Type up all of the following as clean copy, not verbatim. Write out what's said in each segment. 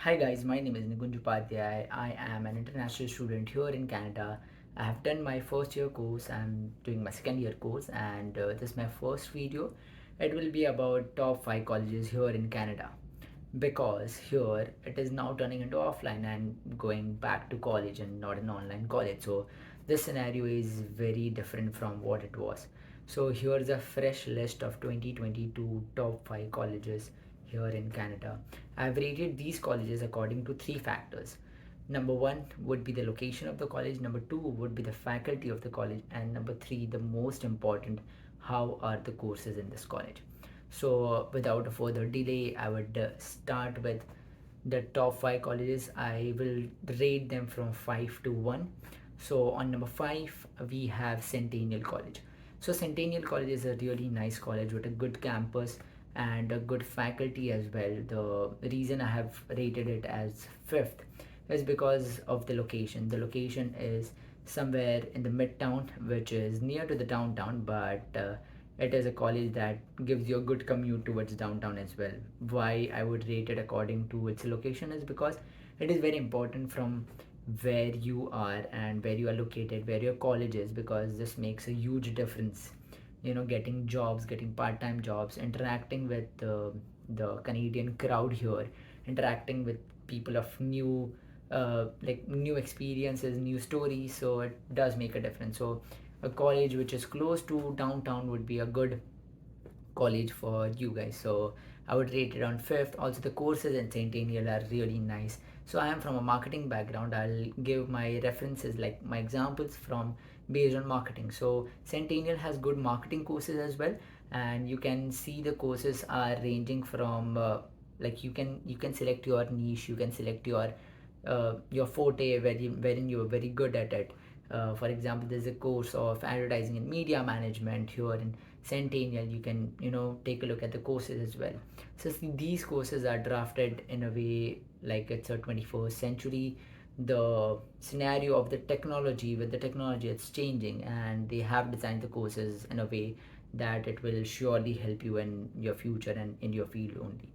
Hi guys, my name is Nikunj Upadhyay. I am an international student here in Canada. I have done my first year course. I'm doing my second year course, and this is my first video. It will be about top 5 colleges here in Canada because here it is now turning into offline and going back to college and not an online college. So this scenario is very different from what it was. So here's a fresh list of 2022 top 5 colleges here in Canada. I've rated these colleges according to three factors. Number one would be the location of the college, number two would be the faculty of the college, and number three, the most important, how are the courses in this college. So, without a further delay, I would start with the top 5 colleges. I will rate them from 5 to 1. So, on number 5, we have Centennial College. So, Centennial College is a really nice college with a good campus and a good faculty as well. The reason I have rated it as 5th is because of the location. The location is somewhere in the midtown, which is near to the downtown, but it is a college that gives you a good commute towards downtown as well. Why I would rate it according to its location is because it is very important from where you are and where you are located, where your college is, because this makes a huge difference. Getting jobs, getting part-time jobs, interacting with the Canadian crowd here, interacting with people of new like new experiences, new stories, so it does make a difference. So a college which is close to downtown would be a good college for you guys. So I would rate it on 5th. Also, the courses in Centennial are really nice. So I am from a marketing background. I'll give my references, like my examples from based on marketing. So Centennial has good marketing courses as well, and you can see the courses are ranging from like you can select your niche, you can select your forte wherein you are very good at it. For example, there's a course of advertising and media management here in Centennial. You can take a look at the courses as well. So these courses are drafted in a way like it's a 21st century. The scenario of the technology, with the technology, it's changing, and they have designed the courses in a way that it will surely help you in your future and in your field only.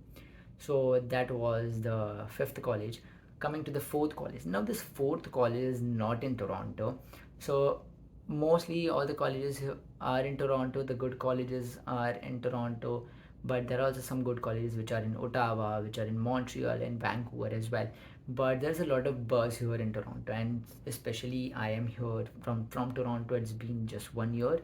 So that was the 5th college. Coming to the 4th college. Now this 4th college is not in Toronto. So mostly all the colleges are in Toronto. The good colleges are in Toronto, but there are also some good colleges which are in Ottawa, which are in Montreal and Vancouver as well. But there's a lot of buzz here in Toronto, and especially I am here from Toronto. It's been just 1 year,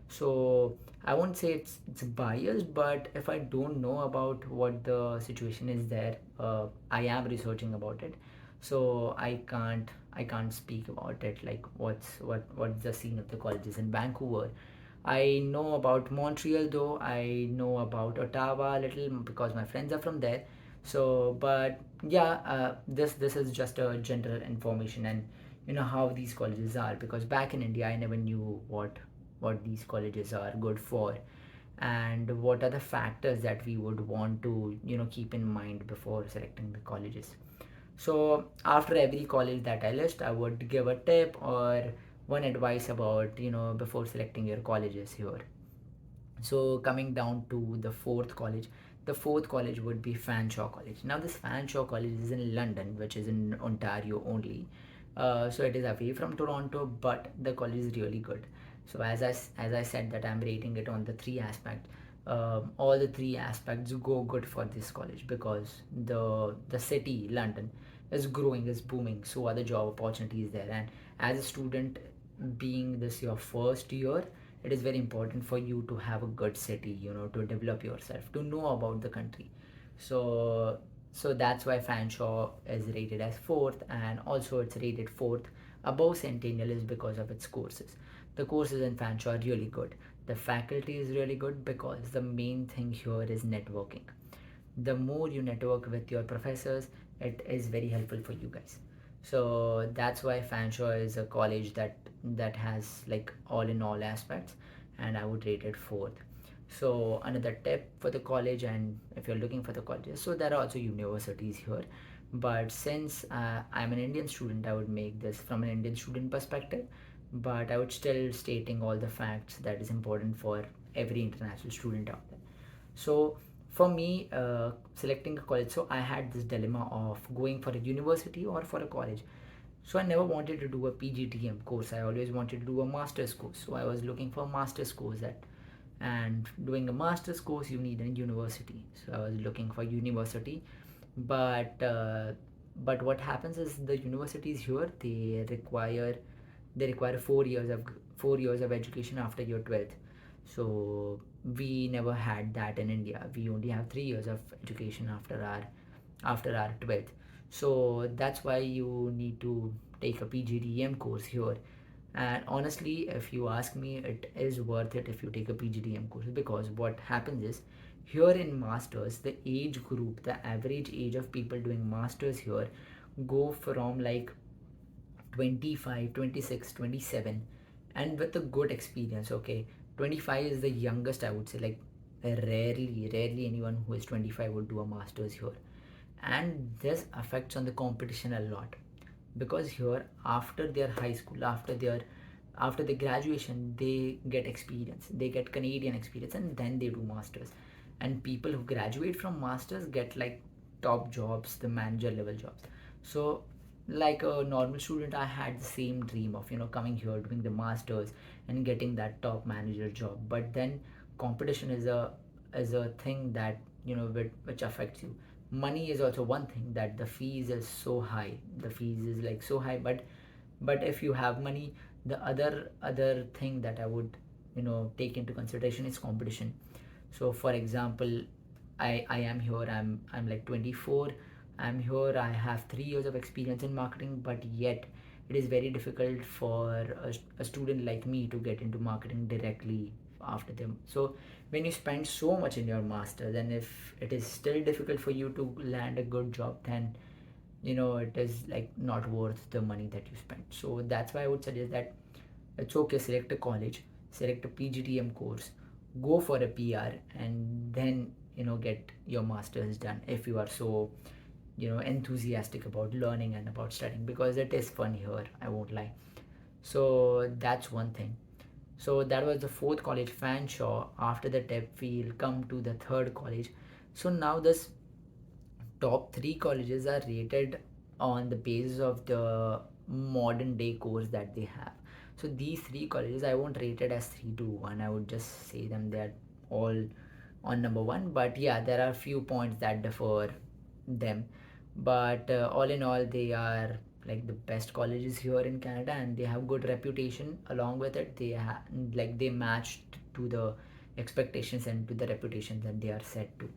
so I won't say it's biased, but if I don't know about what the situation is there, I am researching about it, so I can't speak about it, like what's the scene of the colleges in Vancouver. I know about Montreal, though I know about Ottawa a little because my friends are from there. So, but yeah, this is just a general information, and how these colleges are, because back in India I never knew what these colleges are good for, and what are the factors that we would want to keep in mind before selecting the colleges. So after every college that I list, I would give a tip or one advice about before selecting your colleges here. So coming down to the 4th college, the 4th college would be Fanshawe College. Now this Fanshawe College is in London, which is in Ontario only. So it is away from Toronto, but the college is really good. So as I said that I'm rating it on the three aspects. All the three aspects go good for this college because the city London is growing, is booming. So are the job opportunities there, and as a student, being this your first year, it is very important for you to have a good city, to develop yourself, to know about the country. So so that's why Fanshawe is rated as 4th, and also it's rated 4th above Centennial is because of its courses. The courses in Fanshawe are really good. The faculty is really good because the main thing here is networking. The more you network with your professors, it is very helpful for you guys. So that's why Fanshawe is a college that has like all in all aspects, and I would rate it 4th. So another tip for the college, and if you're looking for the colleges, so there are also universities here, but since I'm an Indian student, I would make this from an Indian student perspective, but I would still stating all the facts that is important for every international student out there. So for me, selecting a college, so I had this dilemma of going for a university or for a college. So I never wanted to do a PGTM course. I always wanted to do a master's course. So I was looking for a master's course and doing a master's course you need a university. So I was looking for university, but what happens is the universities here they require 4 years of education after your 12th. So we never had that in India. We only have 3 years of education after our 12th. So that's why you need to take a PGDM course here. And honestly, if you ask me, it is worth it if you take a PGDM course, because what happens is here in masters, the age group, the average age of people doing masters here go from like 25, 26, 27, and with a good experience. Okay, 25 is the youngest, I would say. Like rarely anyone who is 25 would do a masters here. And this affects on the competition a lot, because here after their high school, after the graduation, they get experience, they get Canadian experience, and then they do masters. And people who graduate from masters get like top jobs, the manager level jobs. So like a normal student, I had the same dream of coming here, doing the masters, and getting that top manager job. But then competition is a thing that which affects you. Money is also one thing, that the fees is so high, the fees is like so high. But if you have money, the other thing that I would take into consideration is competition. So for example, I am here, I'm like 24. I'm here, I have 3 years of experience in marketing, but yet it is very difficult for a student like me to get into marketing directly after them. So when you spend so much in your masters, and if it is still difficult for you to land a good job, then it is like not worth the money that you spend. So that's why I would suggest that it's okay, select a college, select a PGTM course, go for a PR, and then get your masters done if you are so enthusiastic about learning and about studying, because it is fun here, I won't lie. So that's one thing. So that was the fourth college, Fanshawe. After the TEP, we'll come to the third college. So now this top three colleges are rated on the basis of the modern day course that they have. So these three colleges, I won't rate it as 3 to 1. I would just say them they're all on number one. But yeah, there are few points that differ them. But all in all, they are like the best colleges here in Canada, and they have good reputation. Along with it, they matched to the expectations and to the reputation that they are set to.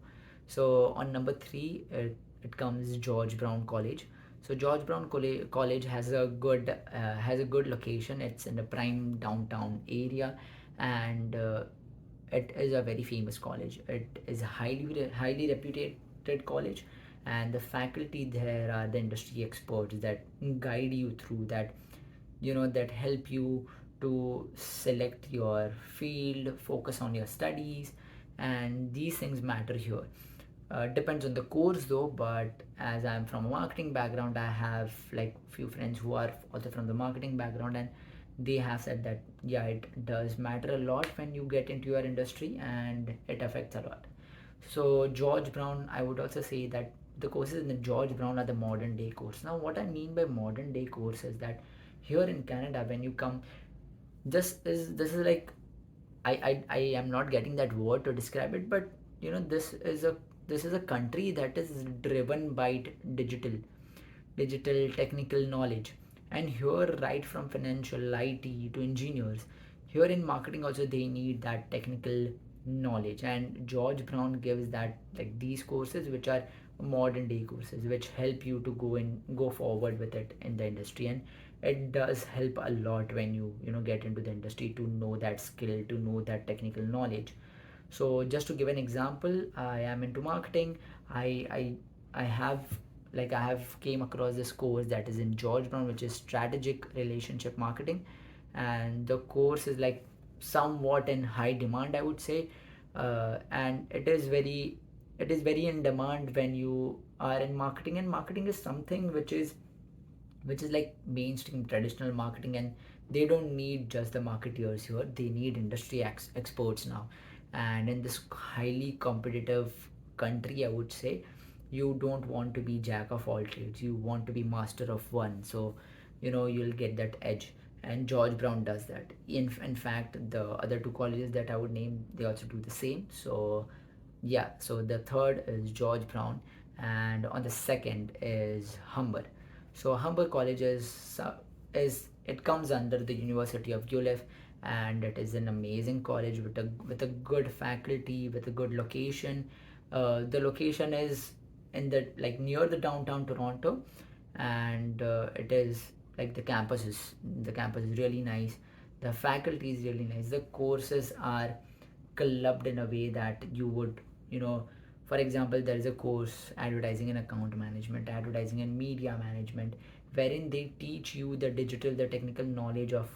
So on number three, it comes George Brown College. So George Brown College has a good location. It's in the prime downtown area, and it is a very famous college. It is a highly reputed college, and the faculty there are the industry experts that guide you through that, that help you to select your field, focus on your studies, and these things matter here. Depends on the course though, but as I'm from a marketing background, I have like few friends who are also from the marketing background, and they have said that yeah, it does matter a lot when you get into your industry, and it affects a lot. So George Brown, I would also say that the courses in the George Brown are the modern day course. Now what I mean by modern day course is that here in Canada, when you come, this is like, I am not getting that word to describe it, but this is a country that is driven by digital technical knowledge. And here, right from financial, IT to engineers, here in marketing also they need that technical knowledge. And George Brown gives that, like these courses which are modern day courses, which help you to go forward with it in the industry. And it does help a lot when you get into the industry, to know that skill, to know that technical knowledge. So just to give an example, I am into marketing. I i i have like i have came across this course that is in George Brown, which is strategic relationship marketing. And the course is like somewhat in high demand, I would say. And it is very in demand when you are in marketing. And marketing is something which is like mainstream traditional marketing, and they don't need just the marketeers here, they need industry experts now. And in this highly competitive country, I would say. You don't want to be jack of all trades, you want to be master of one. So you'll get that edge, and George Brown does that. In fact, the other two colleges that I would name, they also do the same. So yeah, so the third is George Brown, and on the second is Humber. So Humber College is it comes under the University of ULIF, and it is an amazing college with a good faculty, with a good location. The location is in the like near the downtown Toronto, and it is like the campus is really nice. The faculty is really nice. The courses are clubbed in a way that you would, you know for example, there is a course, advertising and account management, advertising and media management, wherein they teach you the technical knowledge of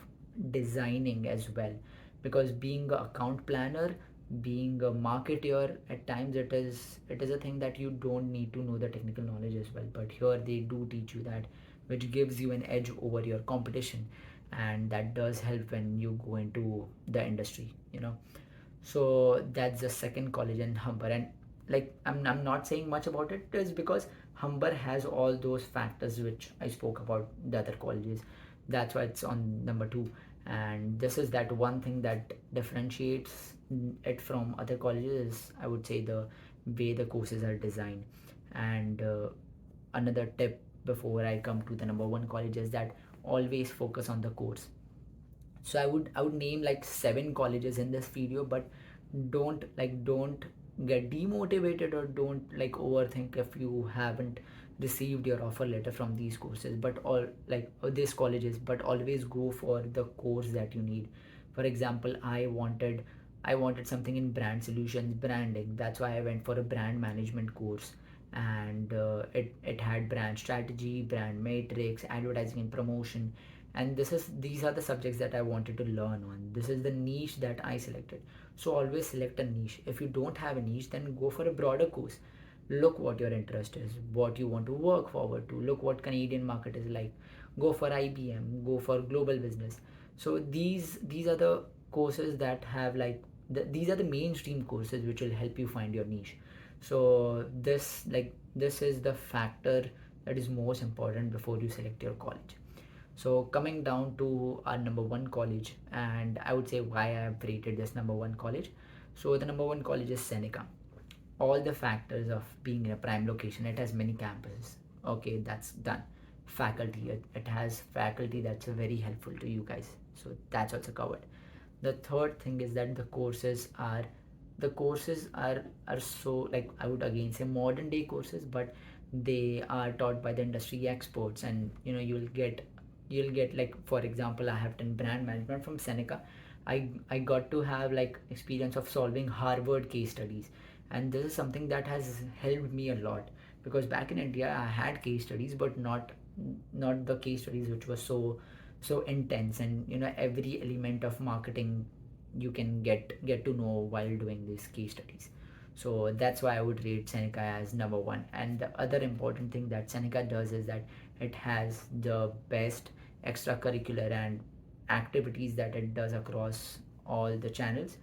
designing as well. Because being an account planner, being a marketer, at times it is a thing that you don't need to know the technical knowledge as well, but here they do teach you that, which gives you an edge over your competition, and that does help when you go into the industry. So that's the second college in Humber. And like I'm not saying much about it is because Humber has all those factors which I spoke about the other colleges. That's why it's on number two. And this is that one thing that differentiates it from other colleges, I would say, the way the courses are designed. And another tip before I come to the number one college is that always focus on the course. So I would name like seven colleges in this video, but don't get demotivated, or don't like overthink if you haven't received your offer letter from these courses, but all like these colleges, but always go for the course that you need. For example, I wanted something in brand solutions, branding. That's why I went for a brand management course, and it had brand strategy, brand matrix, advertising and promotion. And these are the subjects that I wanted to learn on. This is the niche that I selected. So always select a niche. If you don't have a niche, then go for a broader course. Look what your interest is, what you want to work forward to. Look what Canadian market is like. Go for IBM, go for global business. So these are the courses that have these are the mainstream courses which will help you find your niche. So this is the factor that is most important before you select your college. So coming down to our number one college, and I would say why I have rated this number one college. So the number one college is Seneca. All the factors of being in a prime location. It has many campuses. Okay, that's done. Faculty. It has faculty that's very helpful to you guys. So that's also covered. The third thing is that the courses are so, like, I would again say modern day courses, but they are taught by the industry experts, and you'll get like, for example, I have done brand management from Seneca. I got to have like experience of solving Harvard case studies, and this is something that has helped me a lot, because back in India I had case studies, but not the case studies which was so intense, and every element of marketing you can get to know while doing these case studies. So that's why I would rate Seneca as number one. And the other important thing that Seneca does is that it has the best extracurricular and activities that it does across all the channels.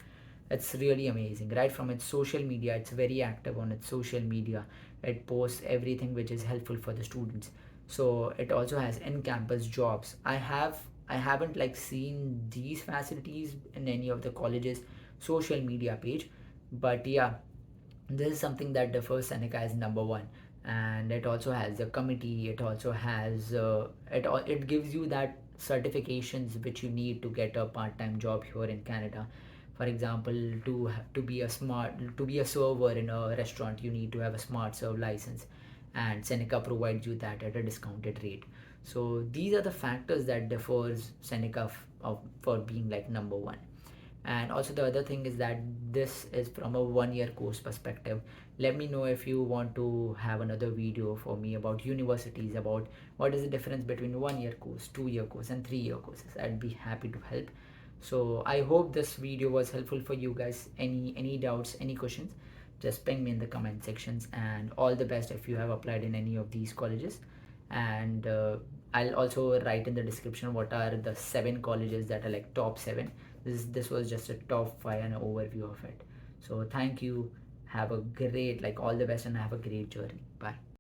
It's really amazing. Right from its social media, it's very active on its social media. It posts everything which is helpful for the students. So it also has in-campus jobs. I haven't like seen these facilities in any of the colleges social media page, but yeah, this is something that differs Seneca as number one. And it also has the committee. It also has it gives you that certifications which you need to get a part-time job here in Canada. For example, to be a server in a restaurant, you need to have a smart serve license, and Seneca provides you that at a discounted rate. So these are the factors that differs Seneca for being like number one. And also the other thing is that this is from a 1 year course perspective. Let me know if you want to have another video for me about universities, about what is the difference between 1 year course, 2 year course, and 3 year courses. I'd be happy to help. So I hope this video was helpful for you guys. Any doubts, any questions, just ping me in the comment sections. And all the best if you have applied in any of these colleges. And I'll also write in the description what are the 7 colleges that are like top 7. This was just a top 5 and an overview of it. So thank you, Have a great, like, all the best and have a great journey. Bye.